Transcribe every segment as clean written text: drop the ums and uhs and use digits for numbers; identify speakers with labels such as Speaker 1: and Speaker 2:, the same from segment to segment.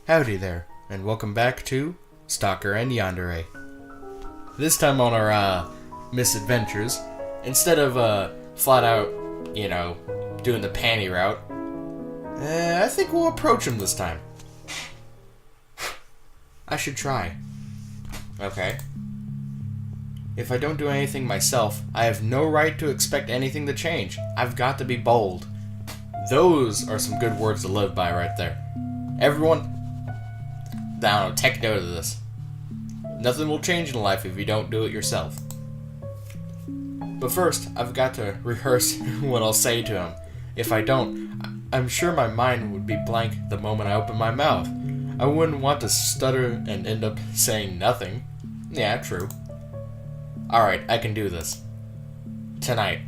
Speaker 1: Howdy there, and welcome back to Stalker&Yandere. This time on our misadventures, instead of flat out, doing the panty route, I think we'll approach him this time. I should try. Okay. If I don't do anything myself, I have no right to expect anything to change. I've got to be bold. Those are some good words to live by right there. Everyone, take note of this. Nothing will change in life if you don't do it yourself. But first, I've got to rehearse what I'll say to him. If I don't, I'm sure my mind would be blank the moment I open my mouth. I wouldn't want to stutter and end up saying nothing. Yeah, true. Alright, I can do this. Tonight,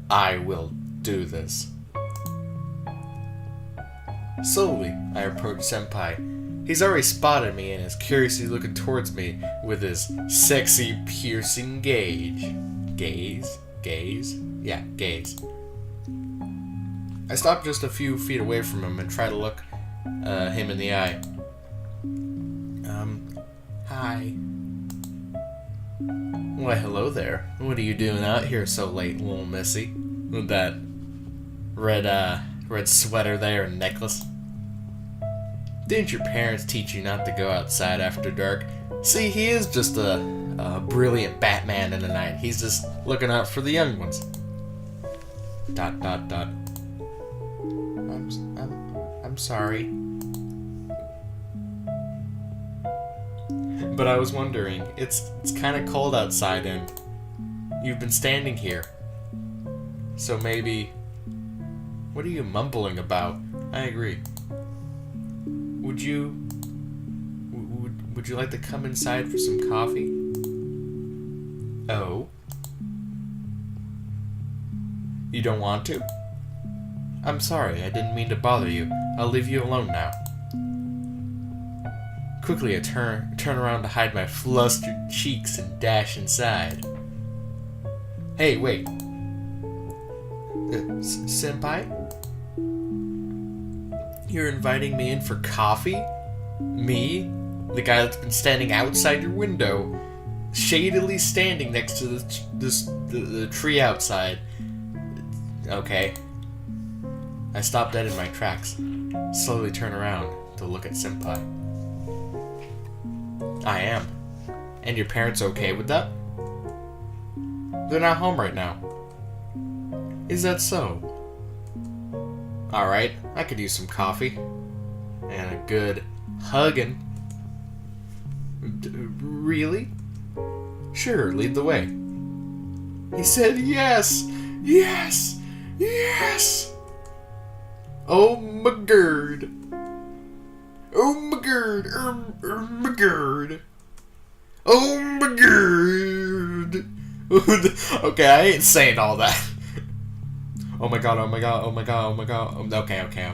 Speaker 1: I will do this. Slowly, I approach Senpai. He's already spotted me and is curiously looking towards me with his sexy, piercing gaze. Gaze? Yeah, gaze. I stop just a few feet away from him and try to look him in the eye. Hi. Why, hello there. What are you doing out here so late, little missy? With that red sweater there and necklace? Didn't your parents teach you not to go outside after dark? See, he is just a brilliant Batman in the night. He's just looking out for the young ones. ... I'm sorry. But I was wondering, it's kind of cold outside and you've been standing here. So maybe... What are you mumbling about? I agree. Would you like to come inside for some coffee? Oh? You don't want to? I'm sorry, I didn't mean to bother you. I'll leave you alone now. Quickly I turn around to hide my flustered cheeks and dash inside. Hey, wait. Senpai? You're inviting me in for coffee? Me? The guy that's been standing outside your window, shadily standing next to the tree outside. Okay. I stop dead in my tracks, slowly turn around to look at Senpai. I am. And your parents okay with that? They're not home right now. Is that so? Alright, I could use some coffee. And a good hugging. Really? Sure, lead the way. He said yes! Yes! Yes! Oh my god! Oh my god! My god! Oh my god! Okay, I ain't saying all that. Oh my god, oh my god, oh my god, oh my god. Okay,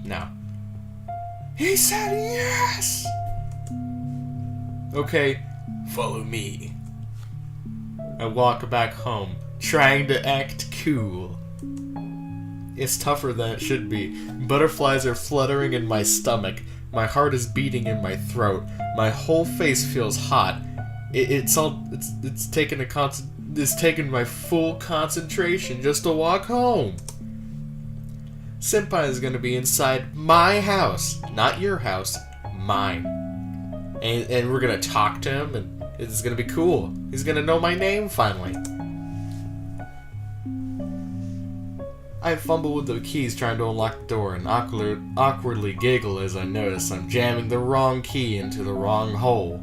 Speaker 1: no. He said yes! Okay, follow me. I walk back home, trying to act cool. It's tougher than it should be. Butterflies are fluttering in my stomach. My heart is beating in my throat. My whole face feels hot. It's taken my full concentration just to walk home. Senpai is gonna be inside my house, not your house, mine. And we're gonna talk to him, and it's gonna be cool. He's gonna know my name finally. I fumble with the keys trying to unlock the door and awkwardly giggle as I notice I'm jamming the wrong key into the wrong hole.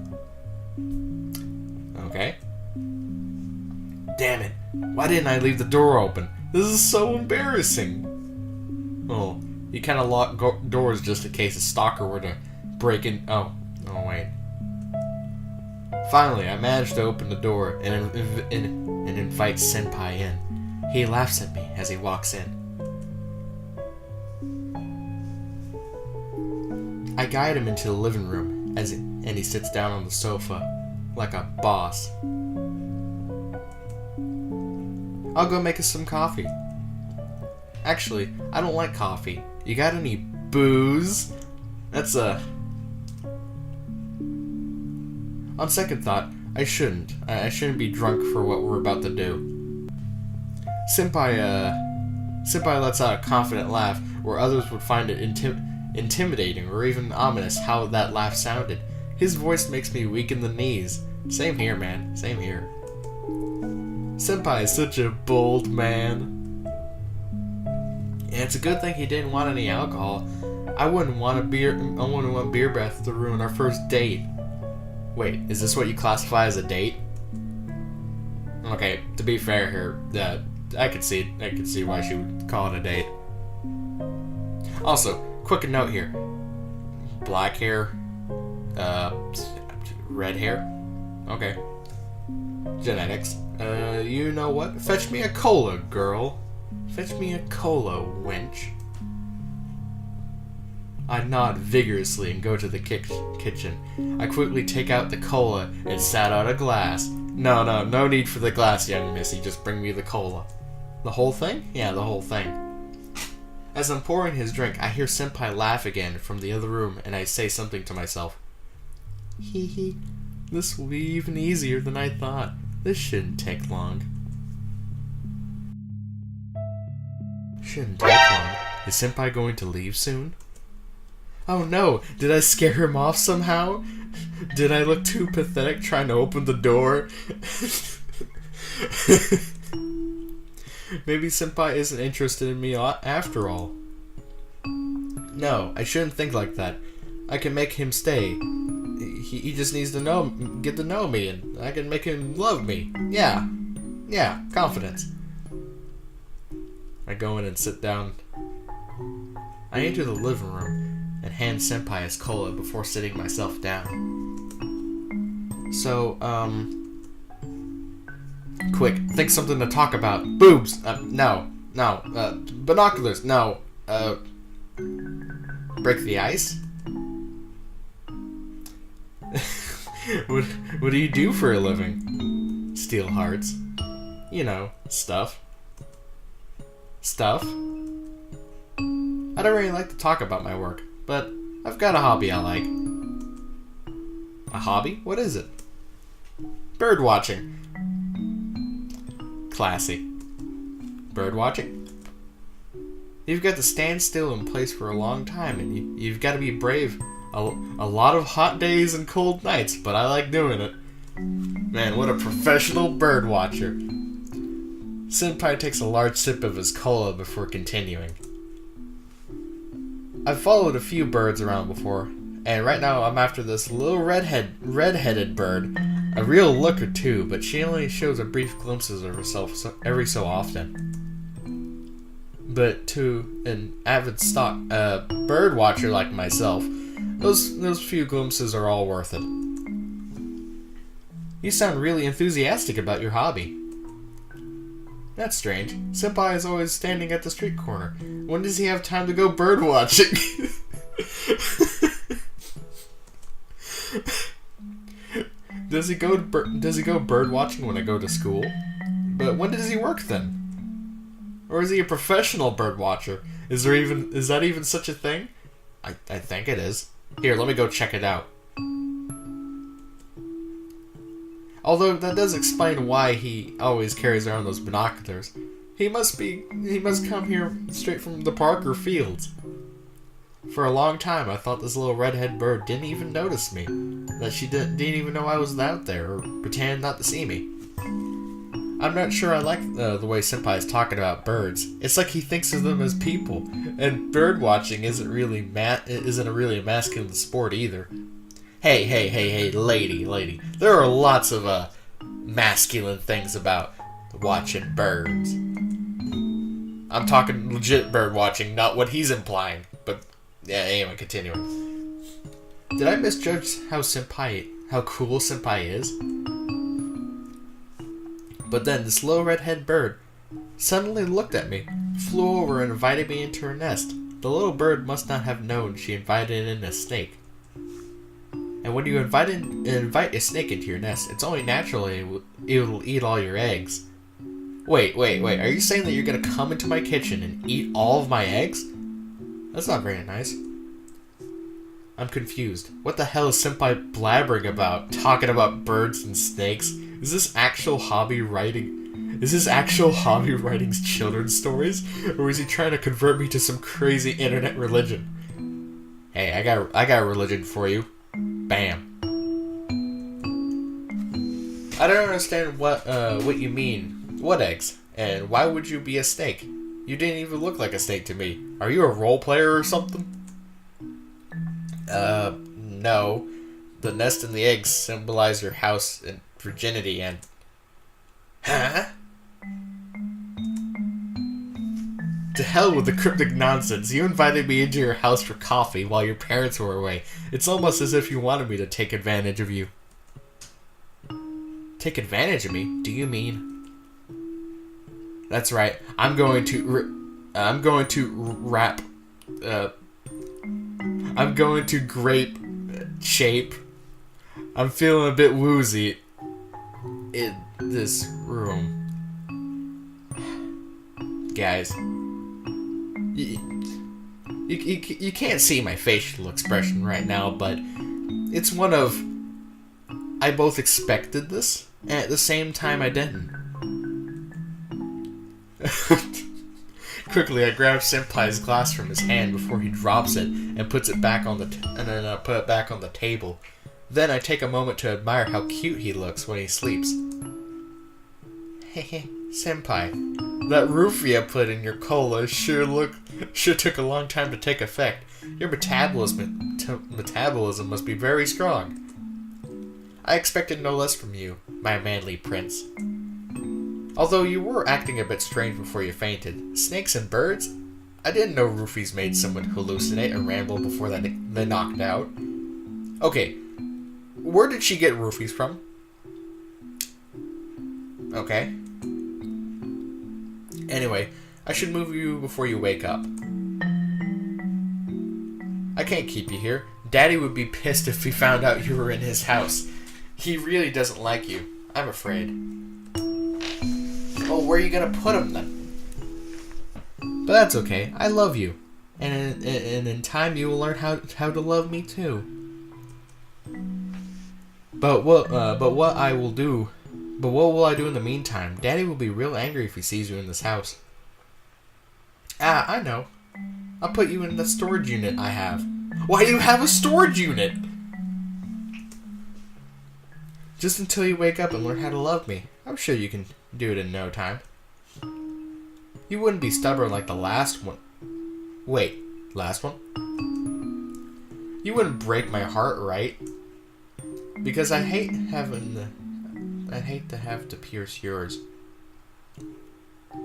Speaker 1: Okay. Damn it. Why didn't I leave the door open? This is so embarrassing. Oh, you kind of lock doors just in case a stalker were to break in. Oh, wait. Finally, I managed to open the door and invite Senpai in. He laughs at me as he walks in. I guide him into the living room and he sits down on the sofa like a boss. I'll go make us some coffee. Actually, I don't like coffee. You got any booze? That's on second thought, I shouldn't. I shouldn't be drunk for what we're about to do. Senpai lets out a confident laugh where others would find it intimidating or even ominous how that laugh sounded. His voice makes me weak in the knees. Same here, man. Same here. Senpai is such a bold man. And it's a good thing he didn't want any alcohol. I wouldn't want beer breath to ruin our first date. Wait, is this what you classify as a date? Okay, to be fair here, I could see why she would call it a date. Also, quick note here. Black hair, red hair. Okay. Genetics. You know what? Fetch me a cola, girl. Fetch me a cola, wench. I nod vigorously and go to the kitchen. I quickly take out the cola and sat out a glass. No need for the glass, young missy. Just bring me the cola. The whole thing? Yeah, the whole thing. As I'm pouring his drink, I hear Senpai laugh again from the other room, and I say something to myself. Hee hee. This will be even easier than I thought. This shouldn't take long. Shouldn't take long. Is Senpai going to leave soon? Oh no, did I scare him off somehow? Did I look too pathetic trying to open the door? Maybe Senpai isn't interested in me after all. No, I shouldn't think like that. I can make him stay. He just needs to get to know me, and I can make him love me. Yeah, confidence. I go in and sit down. I enter the living room and hand Senpai his cola before sitting myself down. So, quick, think something to talk about. Boobs! No. Binoculars! No. Break the ice? What do you do for a living? Steal hearts. You know, stuff. Stuff? I don't really like to talk about my work, but I've got a hobby I like. A hobby? What is it? Bird watching. Classy. Bird watching? You've got to stand still in place for a long time, and you've got to be brave. A lot of hot days and cold nights, but I like doing it. Man, what a professional bird watcher. Senpai takes a large sip of his cola before continuing. I've followed a few birds around before, and right now I'm after this little red-headed bird. A real looker too, but she only shows a brief glimpses of herself every so often. But to an avid bird watcher like myself, those few glimpses are all worth it. You sound really enthusiastic about your hobby. That's strange. Senpai is always standing at the street corner. When does he have time to go bird watching? Does he go bird watching when I go to school? But when does he work then? Or is he a professional bird watcher? Is that even such a thing? I think it is. Here, let me go check it out. Although that does explain why he always carries around those binoculars. He must come here straight from the park or fields. For a long time, I thought this little redhead bird didn't even notice me. That she didn't even know I was out there, or pretended not to see me. I'm not sure I like the way Senpai is talking about birds. It's like he thinks of them as people, and bird watching isn't a really masculine sport either. Hey, lady. There are lots of masculine things about watching birds. I'm talking legit bird watching, not what he's implying. But yeah, anyway, continuing. Did I misjudge how cool Senpai is? But then this little redhead bird suddenly looked at me, flew over and invited me into her nest. The little bird must not have known she invited in a snake. And when you invite a snake into your nest, it's only natural it will eat all your eggs. Wait. Are you saying that you're going to come into my kitchen and eat all of my eggs? That's not very nice. I'm confused. What the hell is Senpai blabbering about? Talking about birds and snakes? Is this actual hobby writing? Is this actual hobby writing children's stories? Or is he trying to convert me to some crazy internet religion? Hey, I got a religion for you. Bam. I don't understand what you mean. What eggs? And why would you be a snake? You didn't even look like a snake to me. Are you a role player or something? No. The nest and the eggs symbolize your house and virginity and... Huh? To hell with the cryptic nonsense. You invited me into your house for coffee while your parents were away. It's almost as if you wanted me to take advantage of you. Take advantage of me? Do you mean... That's right. I'm going to grape shape. I'm feeling a bit woozy in this room. Guys, you can't see my facial expression right now, but it's one of... I both expected this, and at the same time I didn't. Quickly, I grab Senpai's glass from his hand before he drops it and puts it back on the put it back on the table. Then I take a moment to admire how cute he looks when he sleeps. Hey, Senpai, that roofie I put in your cola sure took a long time to take effect. Your metabolism must be very strong. I expected no less from you, my manly prince. Although you were acting a bit strange before you fainted. Snakes and birds? I didn't know roofies made someone hallucinate and ramble before they knocked out. Okay, where did she get roofies from? Okay. Anyway, I should move you before you wake up. I can't keep you here. Daddy would be pissed if he found out you were in his house. He really doesn't like you, I'm afraid. Well, where are you gonna put him then? But that's okay. I love you, and in time you will learn how to love me too. But what will I do in the meantime? Daddy will be real angry if he sees you in this house. Ah, I know. I'll put you in the storage unit I have. Why do you have a storage unit? Just until you wake up and learn how to love me. I'm sure you can do it in no time. You wouldn't be stubborn like the last one. Wait, last one? You wouldn't break my heart, right? Because I hate to have to pierce yours.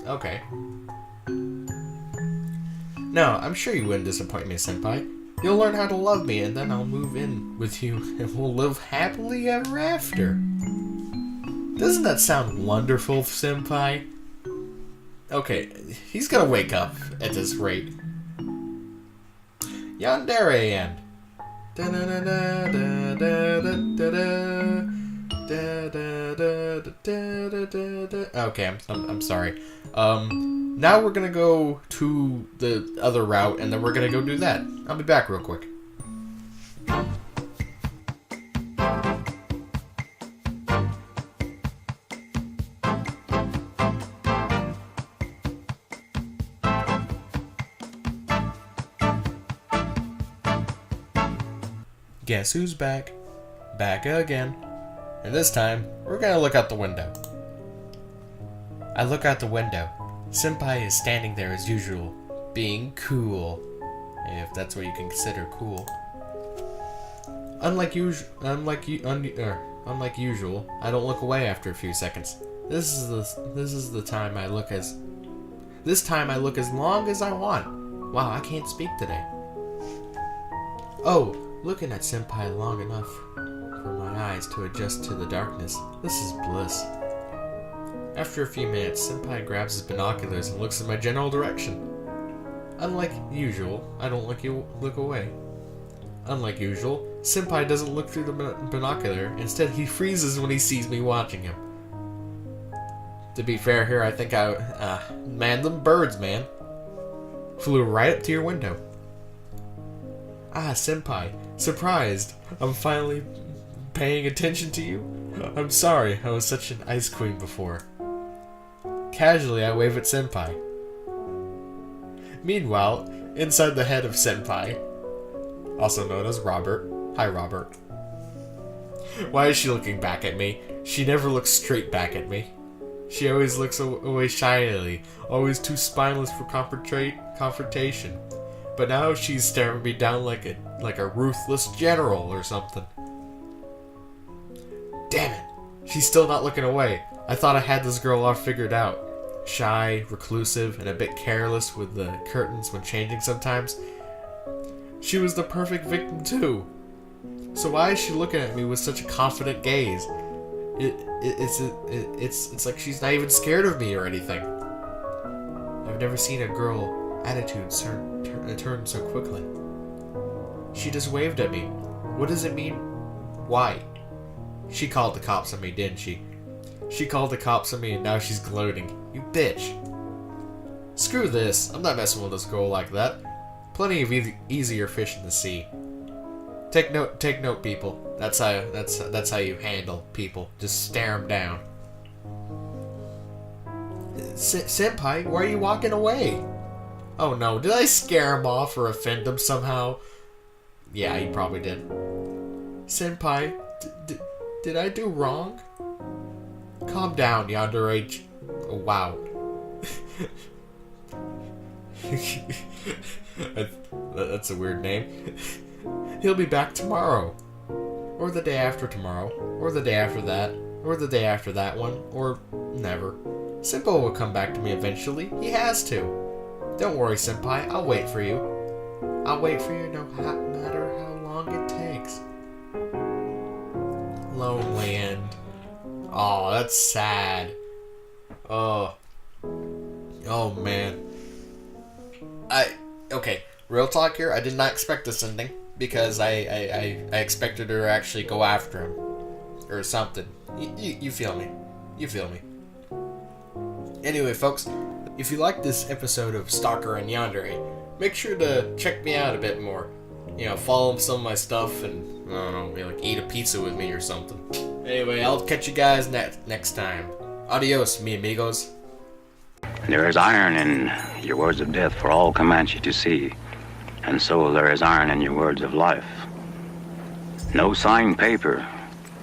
Speaker 1: Okay. No, I'm sure you wouldn't disappoint me, Senpai. You'll learn how to love me, and then I'll move in with you, and we'll live happily ever after. Doesn't that sound wonderful, Senpai? Okay, he's gonna wake up at this rate. Yandere and... Okay, I'm sorry. Now we're gonna go to the other route, and then we're gonna go do that. I'll be back real quick. Guess who's back? Back again. And this time, we're gonna look out the window. I look out the window. Senpai is standing there as usual, being cool. If that's what you can consider cool. Unlike usual, I don't look away after a few seconds. This is the time I look as... This time I look as long as I want. Wow, I can't speak today. Oh, looking at Senpai long enough for my eyes to adjust to the darkness. This is bliss. After a few minutes, Senpai grabs his binoculars and looks in my general direction. Unlike usual, I don't look away. Unlike usual, Senpai doesn't look through the binocular. Instead, he freezes when he sees me watching him. To be fair here, I think man, them birds, man, flew right up to your window. Ah, senpai. Surprised. I'm finally paying attention to you. I'm sorry, I was such an ice queen before. Casually, I wave at senpai. Meanwhile, inside the head of senpai, also known as Robert. Hi, Robert. Why is she looking back at me? She never looks straight back at me. She always looks away shyly, always too spineless for confrontation. But now she's staring me down like a ruthless general or something. Damn it! She's still not looking away. I thought I had this girl all figured out. Shy, reclusive, and a bit careless with the curtains when changing sometimes. She was the perfect victim too. So why is she looking at me with such a confident gaze? It's like she's not even scared of me or anything. I've never seen a girl attitude turn so quickly. She just waved at me. What does it mean? Why? She called the cops on me, didn't she? She called the cops on me and now she's gloating. You bitch. Screw this. I'm not messing with this girl like that. Plenty of easier fish in the sea. Take note, people. That's how you handle people. Just stare them down. Senpai, why are you walking away? Oh no, did I scare him off or offend him somehow? Yeah, you probably did. Senpai, did I do wrong? Calm down, Yandere. Oh, wow. That's a weird name. He'll be back tomorrow. Or the day after tomorrow. Or the day after that. Or the day after that one. Or never. Senpai will come back to me eventually. He has to. Don't worry, Senpai. I'll wait for you. I'll wait for you no matter how long it takes. Lonely end. Oh, that's sad. Oh. Oh, man. Okay, real talk here. I did not expect this ending because I expected her to actually go after him or something. You feel me? You feel me? Anyway, folks, if you like this episode of Stalker&Yandere, make sure to check me out a bit more. You know, follow some of my stuff and, I don't know, maybe like eat a pizza with me or something. Anyway, I'll catch you guys next time. Adios, mi amigos.
Speaker 2: There is iron in your words of death for all Comanche to see, and so there is iron in your words of life. No signed paper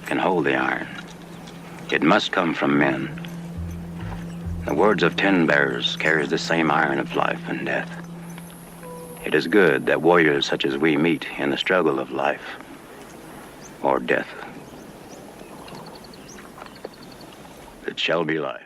Speaker 2: can hold the iron. It must come from men. The words of 10 bearers carries the same iron of life and death. It is good that warriors such as we meet in the struggle of life or death. It shall be life.